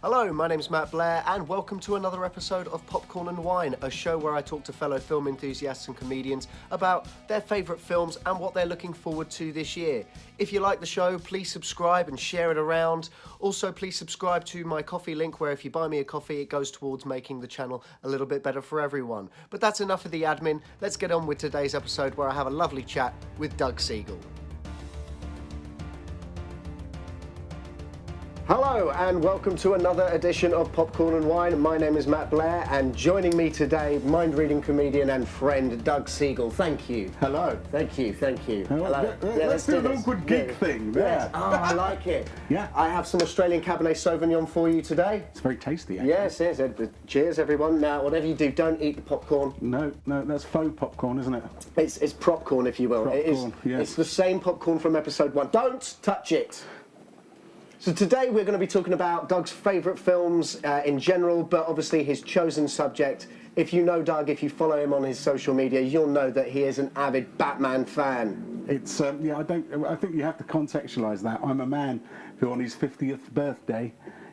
Hello, my name's Matt Blair, and welcome to another episode of Popcorn and Wine, a show where I talk to fellow film enthusiasts and comedians about their favourite films and what they're looking forward to this year. If you like the show, please subscribe and share it around. Also, please subscribe to my coffee link, where if you buy me a coffee, it goes towards making the channel a little bit better for everyone. But that's enough of the admin. Let's get on with today's episode, where I have a lovely chat with Doug Segal. Hello and welcome to another edition of Popcorn and Wine. My name is Matt Blair, and joining me today, mind-reading comedian and friend Doug Segal. Thank you. Hello. Thank you. Hello. Let's do an awkward geek thing. Yes. Oh, I like it. Yeah. I have some Australian Cabernet Sauvignon for you today. It's very tasty, actually. Yes, yes. Cheers, everyone. Now, whatever you do, don't eat the popcorn. No, that's faux popcorn, isn't it? It's popcorn, if you will. Popcorn, it is. yes. It's the same popcorn from episode 1. Don't touch it. So today we're going to be talking about Doug's favourite films in general, but obviously his chosen subject. If you know Doug, if you follow him on his social media, you'll know that he is an avid Batman fan. It's I think you have to contextualise that. I'm a man who, on his 50th birthday,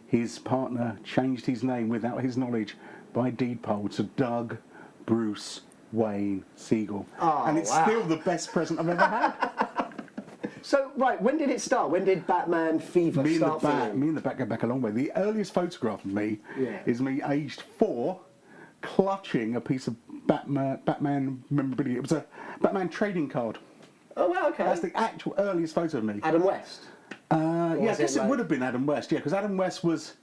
his partner changed his name without his knowledge by deed poll to Doug Bruce Wayne Segal, and it's still the best present I've ever had. So, right, when did it start? When did Batman fever start for you? Me and the Bat go back a long way. The earliest photograph of me is me aged 4, clutching a piece of Batman memorabilia. It was a Batman trading card. Oh, well, okay. That's the actual earliest photo of me. Adam West? I guess it would have been Adam West, because Adam West was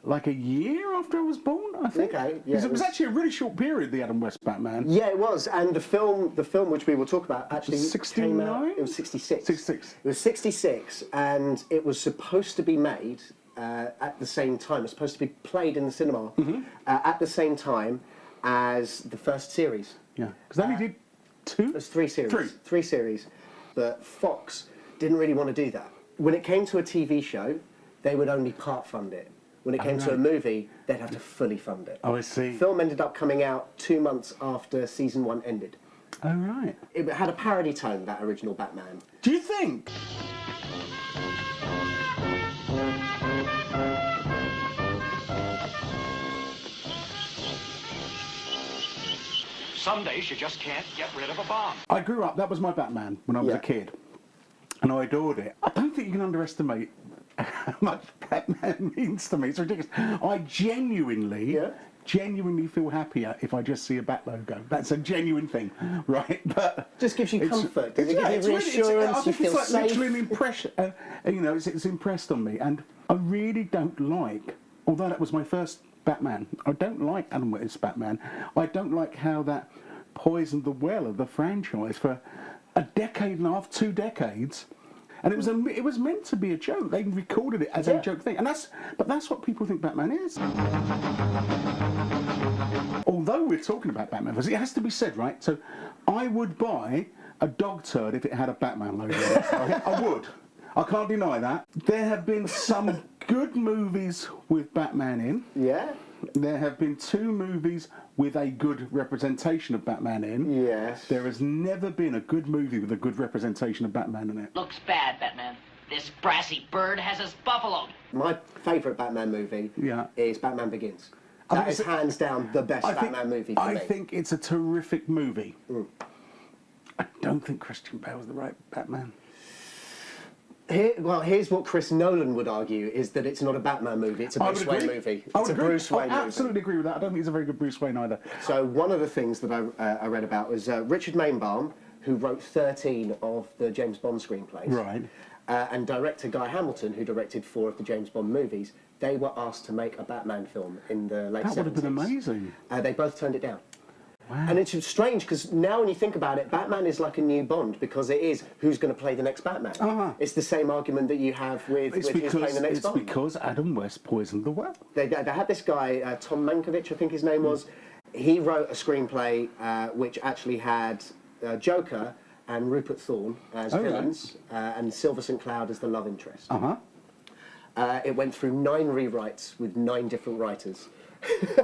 like a year after I was born, I think. Okay, yeah. It was actually a really short period, the Adam West Batman. Yeah, it was, and the film which we will talk about actually 69? came out. It was 66. 66. It was 66, and it was supposed to be made at the same time. It was supposed to be played in the cinema at the same time as the first series. Yeah, because they only did 2? There's 3 series. 3 series. But Fox didn't really want to do that. When it came to a TV show, they would only part fund it. When it came to a movie, they'd have to fully fund it. Oh, I see. The film ended up coming out 2 months after season 1 ended. Oh, right. It had a parody tone, that original Batman. Do you think? Some days you just can't get rid of a bomb. I grew up, that was my Batman when I was a kid, and I adored it. I don't think you can underestimate how much Batman means to me. It's ridiculous. I genuinely feel happier if I just see a Bat logo. That's a genuine thing, right? But just gives you comfort. Does it give you reassurance? I think you it's feel like safe. literally an impression. It's impressed on me, and I really don't like. Although that was my first Batman, I don't like Adam West's Batman. I don't like how that poisoned the well of the franchise for a decade and a half, 2 decades. And it was meant to be a joke. They recorded it as a joke thing, but that's what people think Batman is. Although we're talking about Batman, it has to be said, right? So, I would buy a dog turd if it had a Batman logo on it. Right? I would. I can't deny that. There have been some good movies with Batman in. Yeah. There have been 2 movies with a good representation of Batman in. Yes. There has never been a good movie with a good representation of Batman in it. Looks bad, Batman. This brassy bird has us buffaloed. My favourite Batman movie is Batman Begins. That is hands down the best Batman movie for me. I think it's a terrific movie. I don't think Christian Bale's the right Batman. Here's what Chris Nolan would argue, is that it's not a Batman movie, it's a Bruce Wayne movie. It's a Bruce Wayne movie. I absolutely agree with that. I don't think he's a very good Bruce Wayne either. So one of the things that I read about was Richard Mainbaum, who wrote 13 of the James Bond screenplays. Right. And director Guy Hamilton, who directed 4 of the James Bond movies, they were asked to make a Batman film in the late 70s. That would have been amazing. They both turned it down. Wow. And it's strange, because now when you think about it, Batman is like a new Bond, because it is who's going to play the next Batman. It's the same argument that you have with who's playing the next Bond. It's because Adam West poisoned the well. They had this guy, Tom Mankiewicz, I think his name was. He wrote a screenplay which actually had Joker and Rupert Thorne as villains, and Silver St. Cloud as the love interest. It went through 9 rewrites with 9 different writers.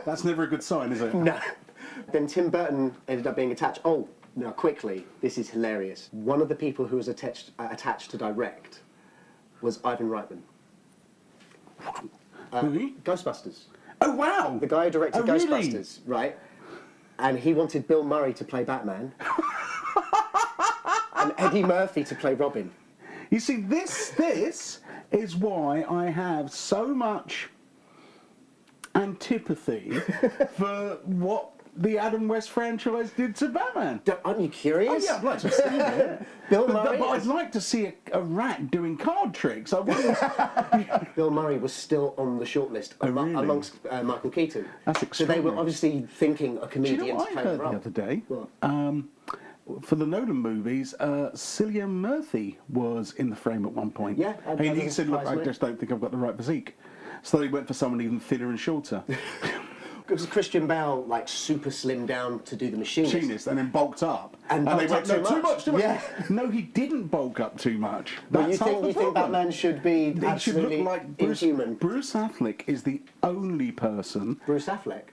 That's never a good sign, is it? No. Then Tim Burton ended up being attached. Oh, now quickly, this is hilarious. One of the people who was attached to direct was Ivan Reitman. Ghostbusters. Oh, wow! The guy who directed Really? Ghostbusters, right? And he wanted Bill Murray to play Batman. And Eddie Murphy to play Robin. You see, this is why I have so much antipathy for what the Adam West franchise did to Batman. Aren't you curious? Oh, yeah, I'd like to see it. Bill But Murray. I'd like to see a rat doing card tricks. I wouldn't. Bill Murray was still on the shortlist really? amongst Michael Keaton. That's So they were extraordinary. obviously thinking a Do you comedian know what to I play heard the the role. other day? What? For the Nolan movies, Cillian Murphy was in the frame at one point. Yeah, that and he doesn't said, "Look, surprise I me." just don't think I've got the right physique." So they went for someone even thinner and shorter. Because Christian Bale, like, super slimmed down to do the machinist. Machinist, and then bulked up. And they bulked went, up "No, too too much." much, too much." Yeah. No, he didn't bulk up too much. But That's half the you think problem. Batman should be He should absolutely look like Bruce, inhuman? Bruce Affleck is the only person Bruce Affleck.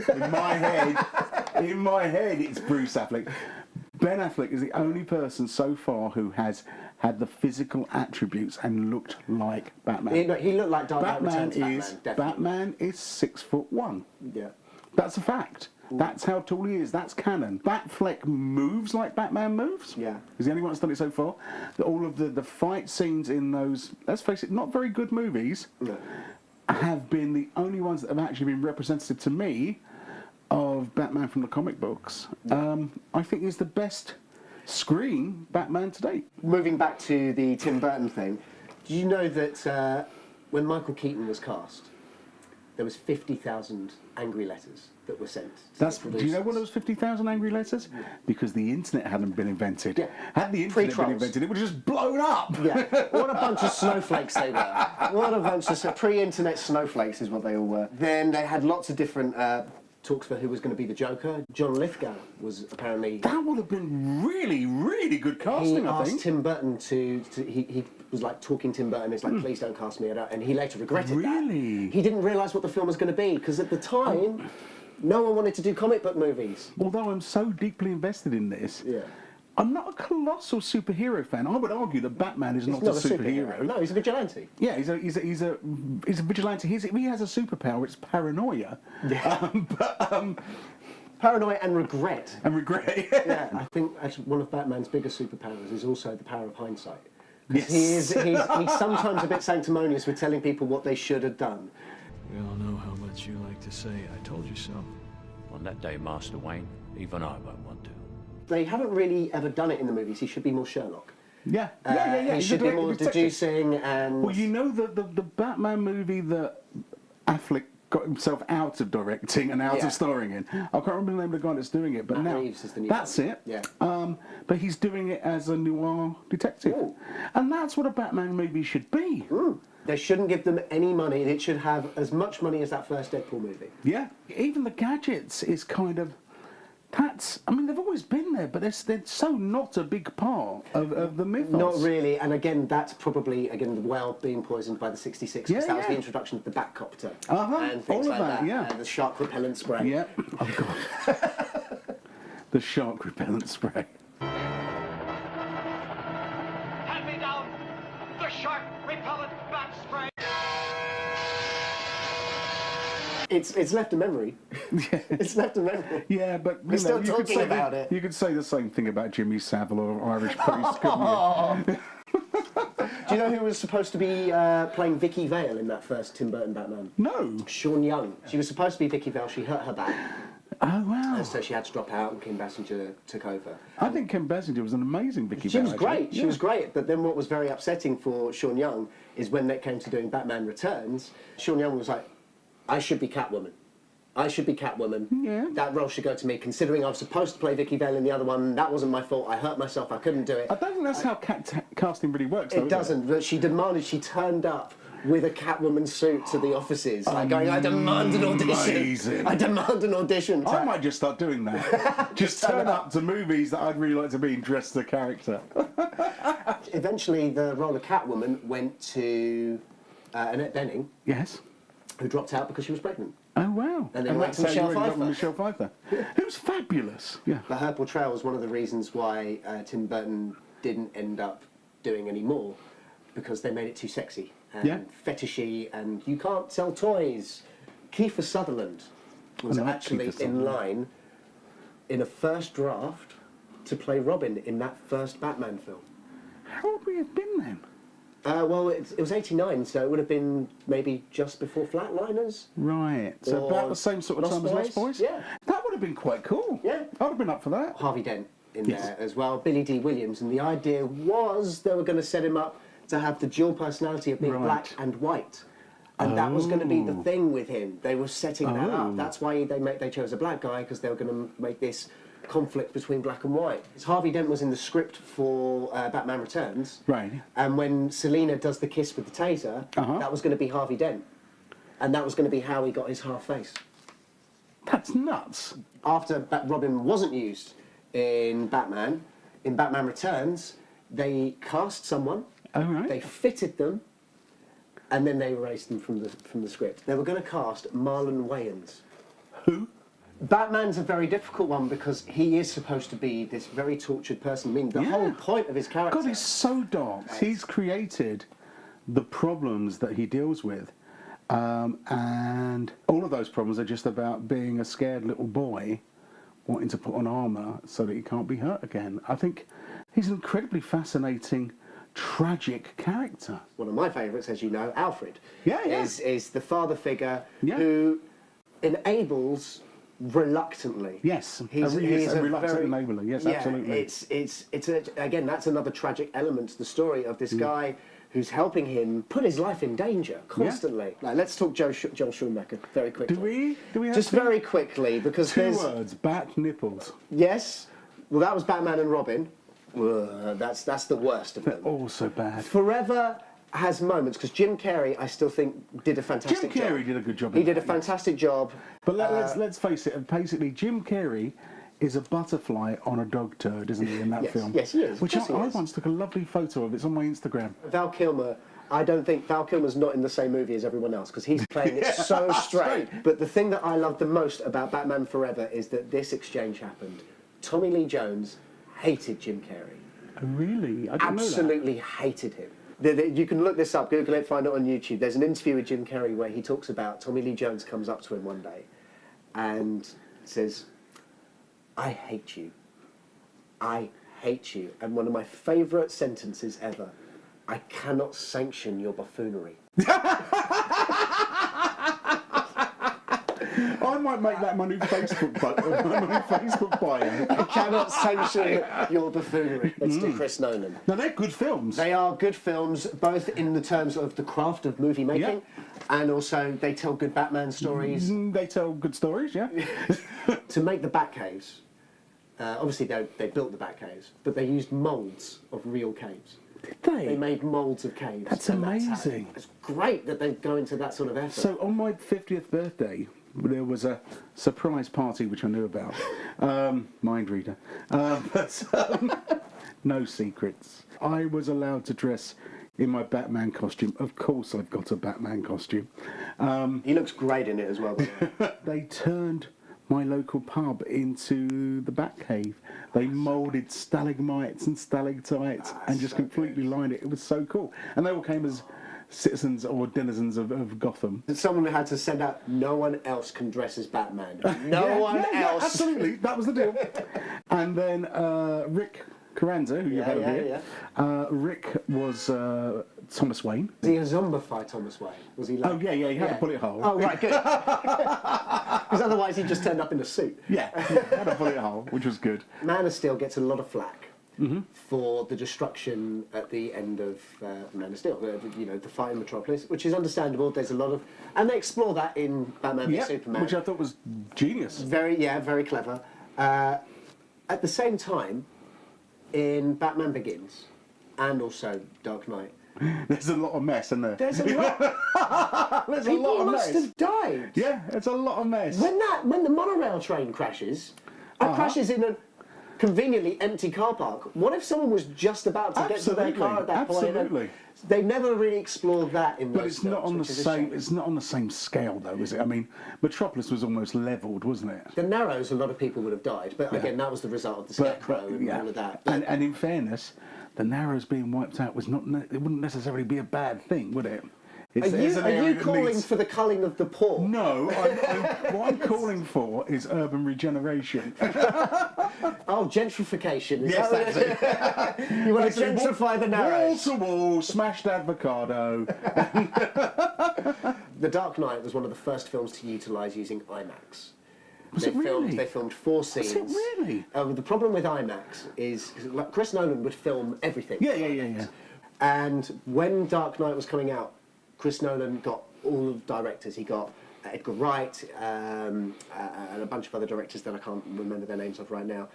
in my head, it's Bruce Affleck. Ben Affleck is the only person so far who has had the physical attributes and looked like Batman. He looked like Dark Knight Batman Returns is definitely. Batman is 6'1". Yeah. That's a fact. That's how tall he is. That's canon. Batfleck moves like Batman moves. Yeah. He's the only one that's done it so far. All of the fight scenes in those, let's face it, not very good movies, No. have been the only ones that have actually been representative to me of Batman from the comic books. I think is the best screen Batman to date. Moving back to the Tim Burton thing, do you know that when Michael Keaton was cast, there was 50,000 angry letters that were sent to That's. the Do you know producers? what those 50,000 angry letters? Because the internet hadn't been invented. Yeah. Had the internet been Pre-trolls. invented, it would have just blown up. Yeah, what a bunch of snowflakes they were. What a bunch of pre-internet snowflakes is what they all were. Then they had lots of different talks for who was going to be the Joker. John Lithgow was apparently... That would have been really, really good He casting, I asked think. Tim Burton he was like talking Tim Burton, it's like, please don't cast me, and he later regretted that. Really? He didn't realise what the film was going to be, because at the time, no one wanted to do comic book movies. Although I'm so deeply invested in this, Yeah. I'm not a colossal superhero fan. I would argue that Batman is not a superhero. No, he's a vigilante. Yeah, he's a vigilante. He has a superpower. It's paranoia. Yeah. But Paranoia and regret. and regret. Yeah, I think actually one of Batman's biggest superpowers is also the power of hindsight. 'Cause Yes. he's sometimes a bit sanctimonious with telling people what they should have done. We all know how much you like to say, I told you so. On that day, Master Wayne, even I won't want to. They haven't really ever done it in the movies. He should be more Sherlock. Yeah. He He's should a be director, more detective. deducing and... Well, you know the Batman movie that Affleck got himself out of directing and out Yeah. of starring in. I can't remember the name of the guy that's doing it, but Matt now Reeves is the new that's one. it. Yeah. But he's doing it as a noir detective, Ooh. and that's what a Batman movie should be. They shouldn't give them any money. It should have as much money as that first Deadpool movie. Yeah. Even the gadgets is kind of. That's. I mean, they've always been there, but they're so not a big part of the mythos. Not really, and again, that's probably, again, the well being poisoned by the 66, because Yeah, that was yeah. the introduction of the Batcopter Uh-huh, and things all of like that, yeah. and the shark repellent spray. Yeah. Oh God. The shark repellent spray. Hand me down the shark repellent bat spray. It's left a memory. It's left a memory. Yeah, but We're still you could talking say about it. You could say the same thing about Jimmy Savile or Irish Priest, couldn't you? Do you know who was supposed to be playing Vicky Vale in that first Tim Burton Batman? No. Sean Young. She was supposed to be Vicky Vale. She hurt her back, Oh wow. and so she had to drop out, and Kim Basinger took over. I think Kim Basinger was an amazing Vicky She Vale, was actually. great. She Yeah. was great. But then what was very upsetting for Sean Young is when it came to doing Batman Returns, Sean Young was like, I should be Catwoman. I should be Catwoman. Yeah. That role should go to me, considering I was supposed to play Vicky Vale in the other one. That wasn't my fault. I hurt myself. I couldn't do it. I don't think that's how casting really works, though, It is doesn't. But she turned up with a Catwoman suit to the offices, like going, I demand an audition. Amazing. I demand an audition. I might just start doing that. Just turn up to movies that I'd really like to be and dress as a character. Eventually, the role of Catwoman went to Annette Bening, Yes. who dropped out because she was pregnant. Oh wow. And then went that's to how you Michelle ended up Pfeiffer. with Michelle Pfeiffer. Who's fabulous. Yeah. But her portrayal was one of the reasons why Tim Burton didn't end up doing any more, because they made it too sexy. and fetishy, and you can't sell toys. Kiefer Sutherland was actually in line in a first draft to play Robin in that first Batman film. How would we have been then? Well, it was 89, so it would have been maybe just before Flatliners. Right. So Or about the same sort of Lost time as Lost Boys? Boys? Yeah. That would have been quite cool. Yeah. I'd have been up for that. Harvey Dent in Yes. there as well, Billy D. Williams, and the idea was they were going to set him up to have the dual personality of being Right. black and white. And that was going to be the thing with him. They were setting that Oh. up. That's why they chose a black guy, because they were going to make this conflict between black and white. Harvey Dent was in the script for Batman Returns. Right. And when Selina does the kiss with the taser, that was going to be Harvey Dent. And that was going to be how he got his half face. That's nuts. After Robin wasn't used in Batman Returns, they cast someone, Oh, right. they fitted them, and then they erased them from the script. They were going to cast Marlon Wayans. Who? Batman's a very difficult one because he is supposed to be this very tortured person. I mean, the whole point of his character... God, he's so dark. He's created the problems that he deals with. And all of those problems are just about being a scared little boy wanting to put on armour so that he can't be hurt again. I think he's an incredibly fascinating, tragic character. One of my favourites, as you know, Alfred, Yeah. is the father figure Yeah. who enables reluctantly. Yes, He's a reluctant very- enabler. Yes, yeah, absolutely. Again, that's another tragic element to the story of this guy who's helping him put his life in danger constantly. Like, let's talk Joel Schumacher very quickly. Do we have Just to? very quickly, because Two there's... words, bat nipples. Yes, well, that was Batman and Robin. That's the worst of them. Oh, so bad. Forever has moments, because Jim Carrey, I still think, did a fantastic Jim job. Carrey did a good job. He in did a that. fantastic job. But let's face it. Basically, Jim Carrey is a butterfly on a dog turd, isn't he? In that Yes, film. yes, he is. Of Which course he I is. once took a lovely photo of. It's on my Instagram. Val Kilmer, I don't think Val Kilmer's not in the same movie as everyone else, because he's playing it so straight. But the thing that I love the most about Batman Forever is that this exchange happened. Tommy Lee Jones hated Jim Carrey. Oh, really? I didn't know that. Absolutely hated him. You can look this up, Google it, find it on YouTube. There's an interview with Jim Carrey where he talks about Tommy Lee Jones comes up to him one day and says, "I hate you. I hate you." And one of my favourite sentences ever, "I cannot sanction your buffoonery." I might make that my new Facebook bio. I cannot sanction your buffoonery. Let's do Chris Nolan. Now, they're good films. They are good films, both in the terms of the craft of movie making, and also they tell good Batman stories. They tell good stories, yeah? To make the Batcaves, obviously they built the Batcaves, but they used moulds of real caves. Did they? They made moulds of caves. That's and amazing. It's great that they go into that sort of effort. So on my 50th birthday, there was a surprise party which I knew about. Mind reader. No secrets. I was allowed to dress in my Batman costume. Of course I've got a Batman costume. He looks great in it as well. They turned my local pub into the Batcave. They moulded stalagmites and stalactites and just completely lined it. It was so cool. And they all came as citizens or denizens of Gotham. Someone had to send out, no one else can dress as Batman. No one else. Absolutely, that was the deal. And then Rick Carranza, who you've had here. Rick was Thomas Wayne. Was he a zombify Thomas Wayne? Was he like... Oh, yeah, he had a bullet hole. Oh, right, good. Because otherwise he just turned up in a suit. Yeah, he had a bullet hole, which was good. Man of Steel gets a lot of flack for the destruction at the end of Man of Steel. The fight in Metropolis, which is understandable. There's a lot of... And they explore that in Batman v Superman. Which I thought was genius. Very clever. At the same time, in Batman Begins, and also Dark Knight, There's a lot of mess, isn't there? there's a lot... There's a People lot of must mess. have died. Yeah, it's a lot of mess. When the monorail train crashes, it crashes in a conveniently empty car park. What if someone was just about to get to their car at that point? Absolutely. They never really explored that in those But it's films, not on the which is a same. shame. It's not on the same scale, though, is it? I mean, Metropolis was almost levelled, wasn't it? The Narrows, a lot of people would have died, but again, that was the result of the Scarecrow and all of that. But And in fairness, the Narrows being wiped out was not. It wouldn't necessarily be a bad thing, would it? It's, Are there's an you area that calling needs- for the culling of the poor? No, what I'm calling for is urban regeneration. Oh, gentrification. Is Yes, that that's it. You want to Basically, gentrify the Wall narrows? to wall, smashed avocado. The Dark Knight was one of the first films to utilise using IMAX. Was it really? They filmed 4 scenes. Was it really? The problem with IMAX is like, Chris Nolan would film everything. Yeah. And when Dark Knight was coming out, Chris Nolan got all of the directors. He got Edgar Wright and a bunch of other directors that I can't remember their names of right now,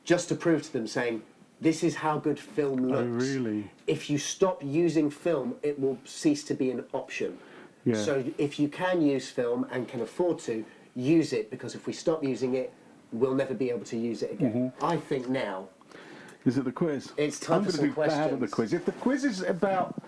just to prove to them, saying, this is how good film looks. Oh, really? If you stop using film, it will cease to be an option. Yeah. So if you can use film and can afford to, use it, because if we stop using it, we'll never be able to use it again. I think now... Is it the quiz? It's time I'm for gonna some do bad at the questions. quiz. If the quiz is about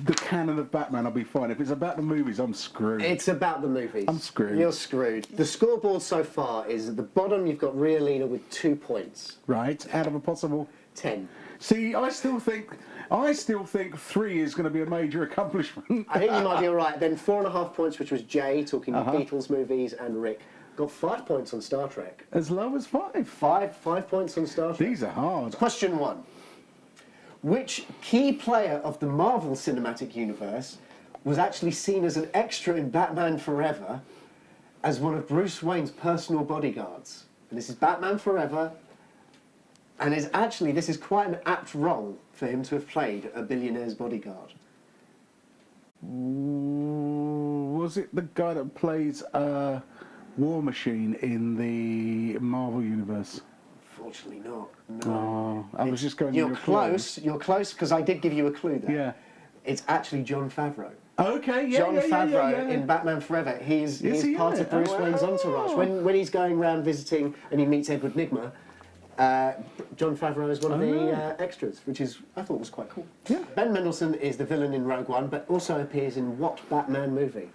the canon of Batman, I'll be fine. If it's about the movies, I'm screwed. It's about the movies. I'm screwed. You're screwed. The scoreboard so far is at the bottom, you've got Ria Lina with 2 points. Right, out of a possible 10. See, I still think 3 is going to be a major accomplishment. I think you might be all right. Then 4.5 points, which was Jay, talking Beatles movies, and Rick. Got 5 points on Star Trek. As low as 5. 5 points on Star Trek. These are hard. Question 1. Which key player of the Marvel Cinematic Universe was actually seen as an extra in Batman Forever as one of Bruce Wayne's personal bodyguards? And this is Batman Forever, and this is quite an apt role for him to have played a billionaire's bodyguard. Was it the guy that plays War Machine in the Marvel Universe? Fortunately not. No. Oh, I was just going. You're close. You're close, because I did give you a clue there. Yeah. It's actually John Favreau. Okay, yeah, John yeah, Favreau yeah. in Batman Forever. He's he part in of it? Bruce Oh, Wayne's wow. entourage. When he's going around visiting and he meets Edward Nygma, John Favreau is one of the extras, which I thought was quite cool. Yeah. Ben Mendelsohn is the villain in Rogue One, but also appears in what Batman movie?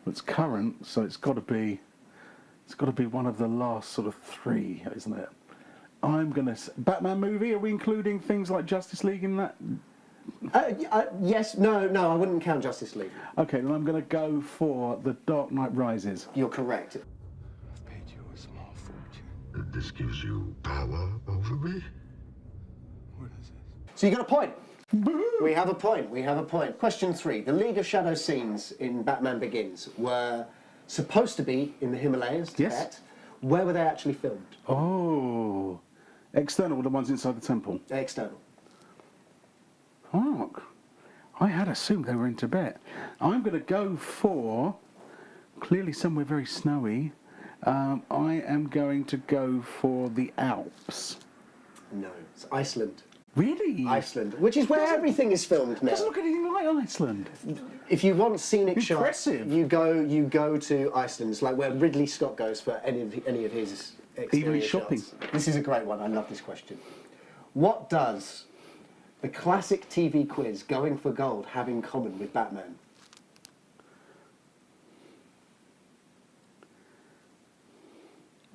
It's current, so it's got to be one of the last sort of 3, isn't it? I'm gonna Batman movie. Are we including things like Justice League in that? Yes. No, I wouldn't count Justice League. Okay, then I'm gonna go for The Dark Knight Rises. You're correct. I've paid you a small fortune. And this gives you power over me? What is this? So you got a point. We have a point. Question 3. The League of Shadow scenes in Batman Begins were supposed to be in the Himalayas, Tibet. Yes. Where were they actually filmed? Oh, external, the ones inside the temple. External. Hark. I had assumed they were in Tibet. I'm going to go for clearly somewhere very snowy. I am going to go for the Alps. No, it's Iceland. Really? Iceland, which is where everything is filmed now. Doesn't look anything like Iceland. If you want scenic shots, Impressive. you go to Iceland. It's like where Ridley Scott goes for any of his exterior Even shopping. shots. This is a great one. I love this question. What does the classic TV quiz Going for Gold have in common with Batman?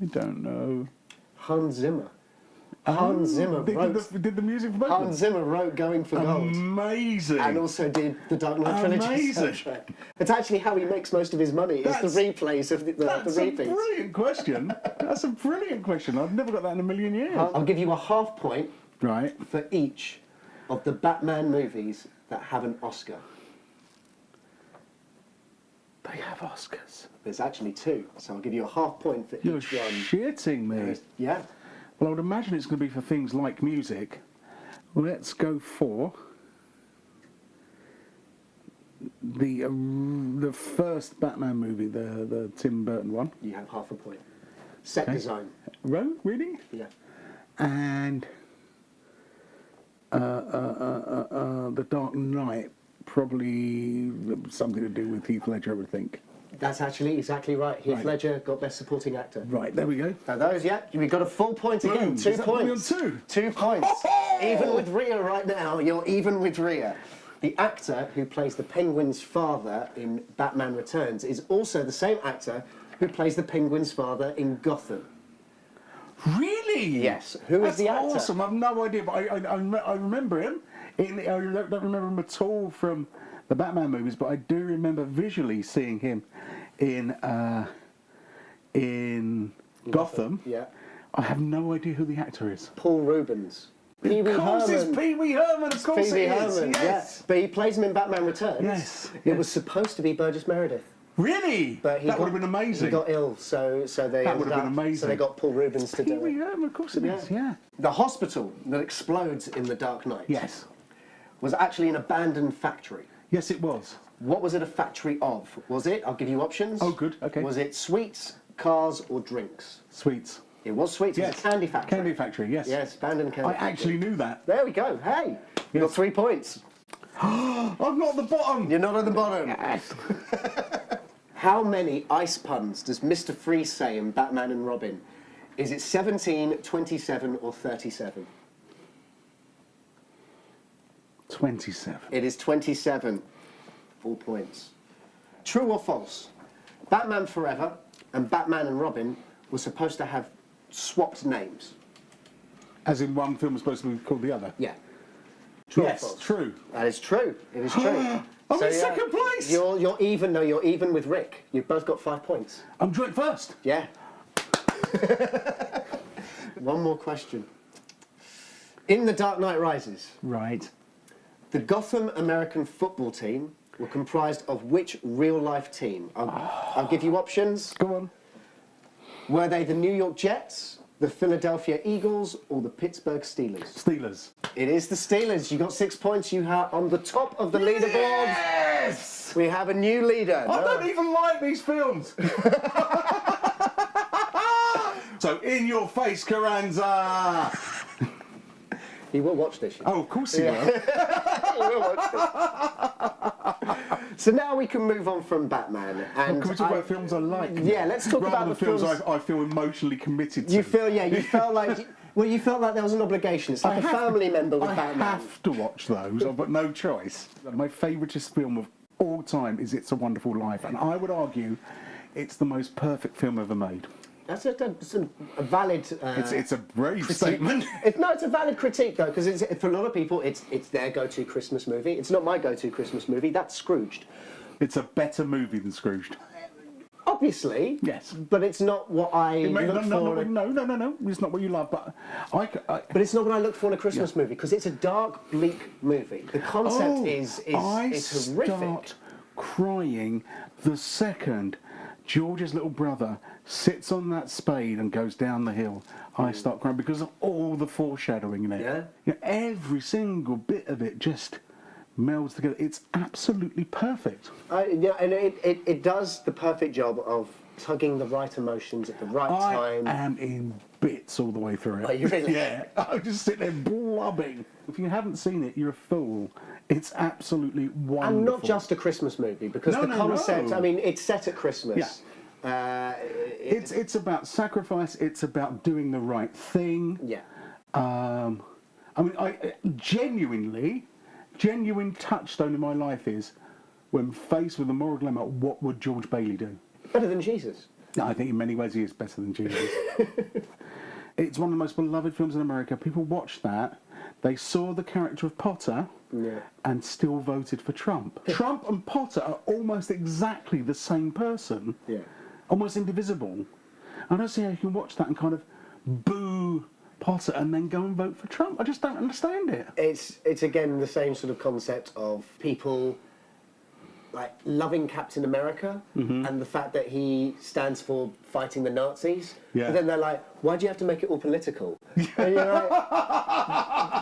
I don't know. Hans Zimmer. Hans Zimmer wrote. Did the music for both of them? Hans Zimmer wrote Going for Gold. Amazing. And also did the Dark Knight Trilogy Amazing. soundtrack. It's actually how he makes most of his money, is the replays of the That's a repeats. brilliant question. That's a brilliant question. I've never got that in a million years. I'll give you a half point Right. for each of the Batman movies that have an Oscar. They have Oscars. There's actually 2, so I'll give you a half point for You're each one. shitting me. Yeah. Well, I would imagine it's going to be for things like music. Let's go for the first Batman movie, the Tim Burton one. You have half a point. Set design. Rogue, really? Yeah. And the Dark Knight, probably something to do with Heath Ledger, I would think. That's actually exactly right. Heath Right. Ledger got Best Supporting Actor. Right, there we go. Now those, yeah, we got a full point again. Boom. 2 Is that put me points. on 2? 2 points. Even with Rhea right now, you're even with Rhea. The actor who plays the Penguin's father in Batman Returns is also the same actor who plays the Penguin's father in Gotham. Really? Yes. Who is That's the actor? awesome. I've no idea, but I remember him. I don't remember him at all from the Batman movies, but I do remember visually seeing him in Gotham. Yeah. I have no idea who the actor is. Paul Rubens. Pee Wee Of course, Herman. it's Pee Wee Herman. Of course, Pee Wee it is. Herman. Yes. Yeah. But he plays him in Batman Returns. Yes. It was supposed to be Burgess Meredith. Really? But That would have been amazing. He got ill, so they That would have been amazing. So they got Paul Rubens to Pee do Wee it. Herman. Of course it is. Yeah. The hospital that explodes in The Dark Knight Yes. was actually an abandoned factory. Yes, it was. What was it a factory of? Was it? I'll give you options. Oh, good, okay. Was it sweets, cars, or drinks? Sweets. It was sweets. It was a candy factory. Candy factory. Yes. Yes, abandoned candy I factory. actually knew that. There we go. Hey, you got Yes. 3 points. I'm not at the bottom. You're not at the bottom. Yes. How many ice puns does Mr. Freeze say in Batman and Robin? Is it 17, 27, or 37? 27. It is 27. 4 points. True or false? Batman Forever and Batman and Robin were supposed to have swapped names. As in one film was supposed to be called the other. Yeah. True or Yes, false? true. That is true. It is true. I'm in second place. You're even. No, you're even with Rick. You've both got 5 points. I'm joint first. Yeah. One more question. In The Dark Knight Rises, Right. the Gotham American football team were comprised of which real-life team? I'll give you options. Go on. Were they the New York Jets, the Philadelphia Eagles, or the Pittsburgh Steelers? Steelers. It is the Steelers. You got 6 points. You are on the top of the leaderboard. Yes! We have a new leader. I don't even like these films. So, in your face, Carranza. He will watch this. Oh, of course he will. He will watch this. So now we can move on from Batman. And Can we talk about films I like? Yeah, let's talk Rather about than the films I feel emotionally committed to. you felt like. Well, you felt like there was an obligation. It's like a family member with I Batman. have to watch those. I've got no choice. My favouriteest film of all time is It's a Wonderful Life, and I would argue it's the most perfect film ever made. That's a valid. It's a brave statement. It's a valid critique though, because for a lot of people, it's their go-to Christmas movie. It's not my go-to Christmas movie. That's Scrooged. It's a better movie than Scrooged. Obviously. Yes. But it's not what I look for. No. It's not what you love, but But it's not what I look for in a Christmas movie because it's a dark, bleak movie. The concept is I horrific. start crying the second George's little brother sits on that spade and goes down the hill. I start crying because of all the foreshadowing in it. Yeah? Every single bit of it just melds together. It's absolutely perfect. And it does the perfect job of tugging the right emotions at the right time. I am in bits all the way through it. Are you really? Yeah. I just sit there blubbing. If you haven't seen it, you're a fool. It's absolutely wonderful. And not just a Christmas movie, because the concept, no. I mean, it's set at Christmas. Yeah. It's about sacrifice. It's about doing the right thing. Yeah. I mean, genuine touchstone in my life is when faced with a moral dilemma, what would George Bailey do? Better than Jesus. No, I think in many ways he is better than Jesus. It's one of the most beloved films in America. People watched that. They saw the character of Potter and still voted for Trump. Trump and Potter are almost exactly the same person. Yeah. Almost indivisible. I don't see how you can watch that and kind of boo Potter and then go and vote for Trump. I just don't understand it. It's again the same sort of concept of people like loving Captain America and the fact that he stands for fighting the Nazis. Yeah. But then they're like, why do you have to make it all political? And you're like,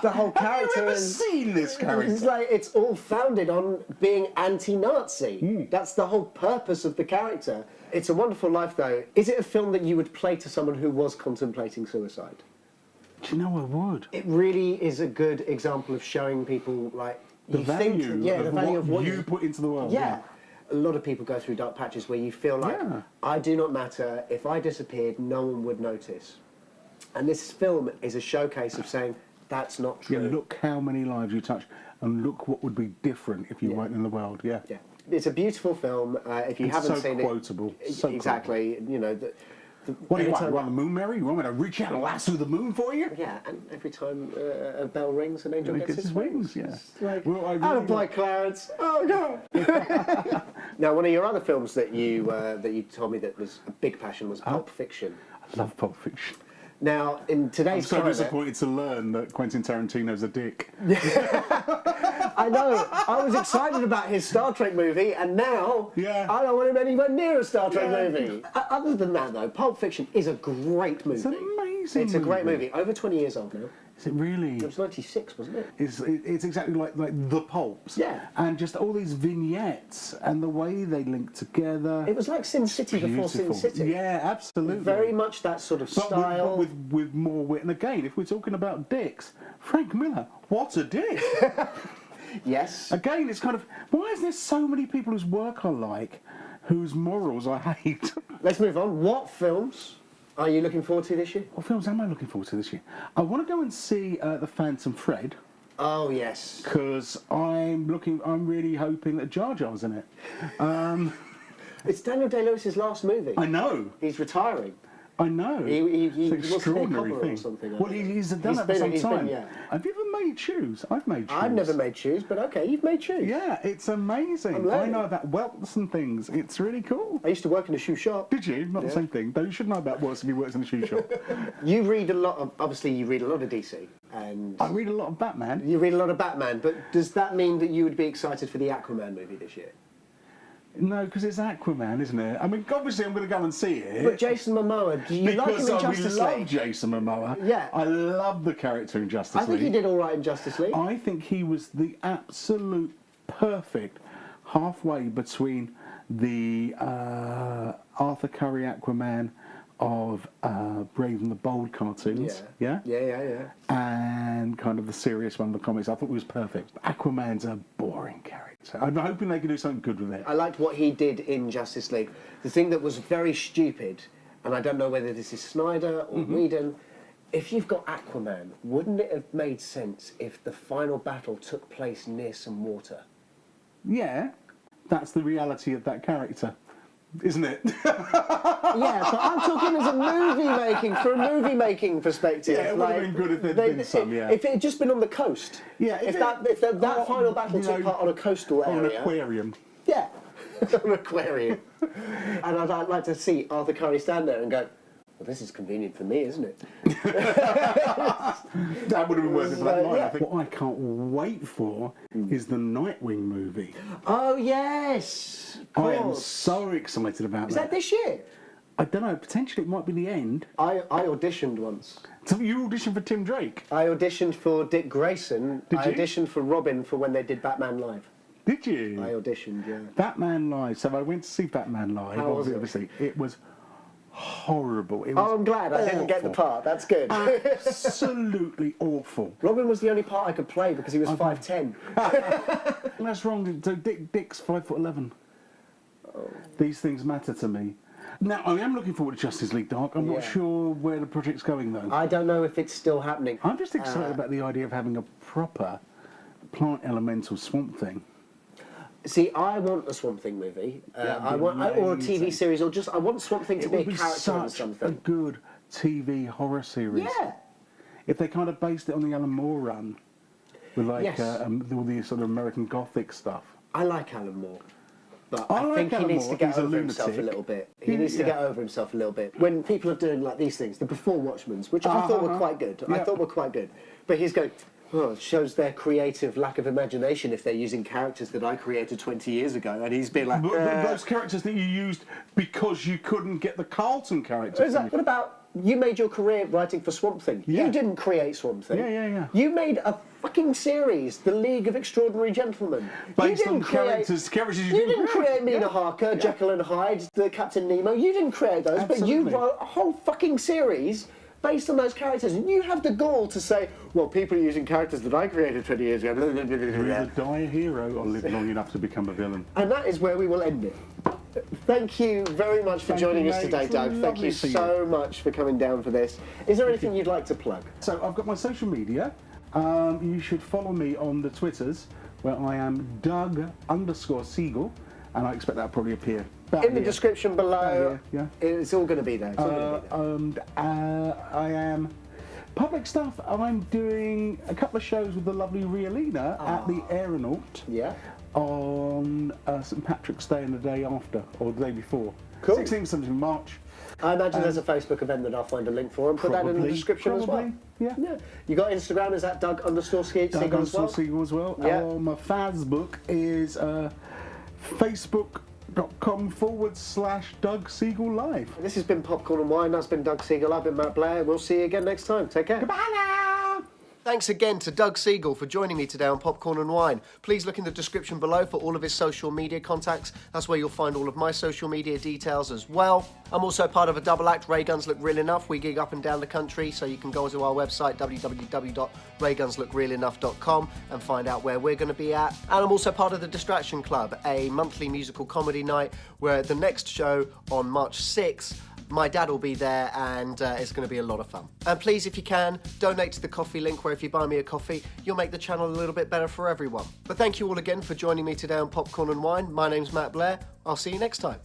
the whole character Have you ever is... seen this character? It's like it's all founded on being anti-Nazi. That's the whole purpose of the character. It's a Wonderful Life, though. Is it a film that you would play to someone who was contemplating suicide? Do you know I would? It really is a good example of showing people like The you value, think, yeah, the value of what you put into the world. Yeah. A lot of people go through dark patches where you feel like, I do not matter. If I disappeared, no one would notice. And this film is a showcase of saying, that's not true. Yeah, look how many lives you touch, and look what would be different if you weren't in the world. Yeah. Yeah. It's a beautiful film. If you It's haven't so seen quotable. it... So exactly. You know, What do you want? anytime- You want the moon, Mary? You want me to reach out and lasso the moon for you? Yeah, and every time a bell rings, an angel gets his wings. yeah. It's like, Well, I really attaboy, Clarence. Oh no! Now, one of your other films that you told me that was a big passion was Pulp Fiction. I love Pulp Fiction. Now, in I'm today's so climate, disappointed to learn that Quentin Tarantino's a dick. I know. I was excited about his Star Trek movie, and now Yeah. I don't want him anywhere near a Star Trek Yeah. movie. Other than that, though, Pulp Fiction is a great movie. It's an amazing It's a great movie. Over 20 years old now. Is it really? It was 96, wasn't it? It's exactly like the pulps. Yeah. And just all these vignettes and the way they link together. It was like Sin City before Sin Beautiful. City. Yeah, absolutely. Very much that sort of But style. with more wit. And again, if we're talking about dicks, Frank Miller, what a dick. Yes. Again, it's kind of, why is there so many people whose work I like, whose morals I hate? Let's move on. What films are you looking forward to this year? What films am I looking forward to this year? I want to go and see The Phantom Thread, Oh, yes. because I'm really hoping that Jar Jar's in it. It's Daniel Day-Lewis's last movie. I know. He's retiring. I know. He it's an wants to be a extraordinary cobbler or thing. something, I Well, think. he's done He's that for been- some he's been, time. yeah. Have you ever made shoes? I've made shoes. I've never made shoes, but okay, you've made shoes. Yeah, it's amazing. I'm I learning. know about welts and things. It's really cool. I used to work in a shoe shop. Did you? Not the same thing. Though you should know about welts if you worked in a shoe shop. You read a lot of, obviously you read a lot of DC, and I read a lot of Batman. you read a lot of Batman, but does that mean that you would be excited for the Aquaman movie this year? No, because it's Aquaman, isn't it? I mean, obviously I'm going to go and see it. But Jason Momoa, do you like him because in I Justice love League? Jason Momoa. Yeah. I love the character in Justice I League. think he did all right in Justice League. I think he was the absolute perfect halfway between the Arthur Curry Aquaman of Brave and the Bold cartoons, yeah, Yeah. and kind of the serious one of the comics. I thought he was perfect. Aquaman's a boring character. I'm hoping they can do something good with it. I liked what he did in Justice League. The thing that was very stupid, and I don't know whether this is Snyder or Whedon, if you've got Aquaman, wouldn't it have made sense if the final battle took place near some water? Yeah, that's the reality of that character, isn't it? Yeah, but I'm talking as a movie making perspective. Yeah, it would have been good if there'd been some, yeah. If it had just been on the coast. Yeah, If if that final battle took part on a coastal Or an area. aquarium. Yeah. An aquarium. And I'd like to see Arthur Curry stand there and go, well, this is convenient for me, isn't it? That would have been worth it for that night, Yeah. I think. What I can't wait for is the Nightwing movie. Oh, yes. Of I am course. so excited about Is that this year? I don't know, potentially it might be the end. I auditioned once. So you auditioned for Tim Drake? I auditioned for Dick Grayson. Did I you? auditioned for Robin for when they did Batman Live. Did you? I auditioned, yeah. Batman Live. So I went to see Batman Live. How was it? Obviously, it was horrible. It Oh, was I'm glad I didn't get the awful. part. That's good. Absolutely awful. Robin was the only part I could play because he was 5'10". That's wrong. So Dick's 5'11". These things matter to me. Now, I am looking forward to Justice League Dark. I'm not Yeah. sure where the project's going, though. I don't know if it's still happening. I'm just excited about the idea of having a proper plant elemental Swamp Thing. See, I want a Swamp Thing movie. That'd be I want, or a TV amazing. series, or just I want Swamp Thing to It be a would be character in such a something. good TV horror series. Yeah. If they kind of based it on the Alan Moore run, with like Yes. all the sort of American Gothic stuff. I like Alan Moore. But I I like think he Alan needs Moore. to get He's a over himself a lunatic. little bit. He Yeah, needs to yeah. get over himself a little bit. When people are doing like these things, the Before Watchmen's, which I thought were quite good. I Yeah. thought were quite good. But he's going, oh, it shows their creative lack of imagination if they're using characters that I created 20 years ago. And he's been like, But those characters that you used because you couldn't get the Carlton characters. What about you made your career writing for Swamp Thing? Yeah. You didn't create Swamp Thing. Yeah. You made a fucking series, The League of Extraordinary Gentlemen. Based you didn't on characters you You didn't create Mina Yeah. Harker, Jekyll and Hyde, the Captain Nemo. You didn't create those, but you Absolutely. wrote a whole fucking series based on those characters, and you have the gall to say, well, people are using characters that I created 20 years ago. You either die a hero or live long enough to become a villain. And that is where we will end it. Thank you very much for Thank joining you, us mate. today, It's Doug. Thank lovely you to see you. so much for coming down for this. Is there anything you'd like to plug? So I've got my social media. You should follow me on the Twitters, where I am Doug_Segal, and I expect that'll probably appear In the description below, yeah. it's all going to be there. It's all gonna be there. I am public stuff. I'm doing a couple of shows with the lovely Rialina at the Aeronaut. Yeah. On St Patrick's Day and the day after, or the day before. Cool. 16th, 17th March. I imagine there's a Facebook event that I'll find a link for and put that in the description as well. Yeah. You got Instagram, is that Doug _Segal as well? Segal as well. Yeah. My Facebook is facebook.com/Doug Segal Live. This has been Popcorn and Wine. That's been Doug Segal. I've been Matt Blair. We'll see you again next time. Take care. Goodbye now. Thanks again to Doug Segal for joining me today on Popcorn and Wine. Please look in the description below for all of his social media contacts. That's where you'll find all of my social media details as well. I'm also part of a double act, Rayguns Look Real Enough. We gig up and down the country, so you can go to our website, www.raygunslookrealenough.com, and find out where we're going to be at. And I'm also part of the Distraction Club, a monthly musical comedy night, where the next show on March 6th, my dad will be there, and it's going to be a lot of fun. And please, if you can, donate to the coffee link, where if you buy me a coffee, you'll make the channel a little bit better for everyone. But thank you all again for joining me today on Popcorn and Wine. My name's Matt Blair. I'll see you next time.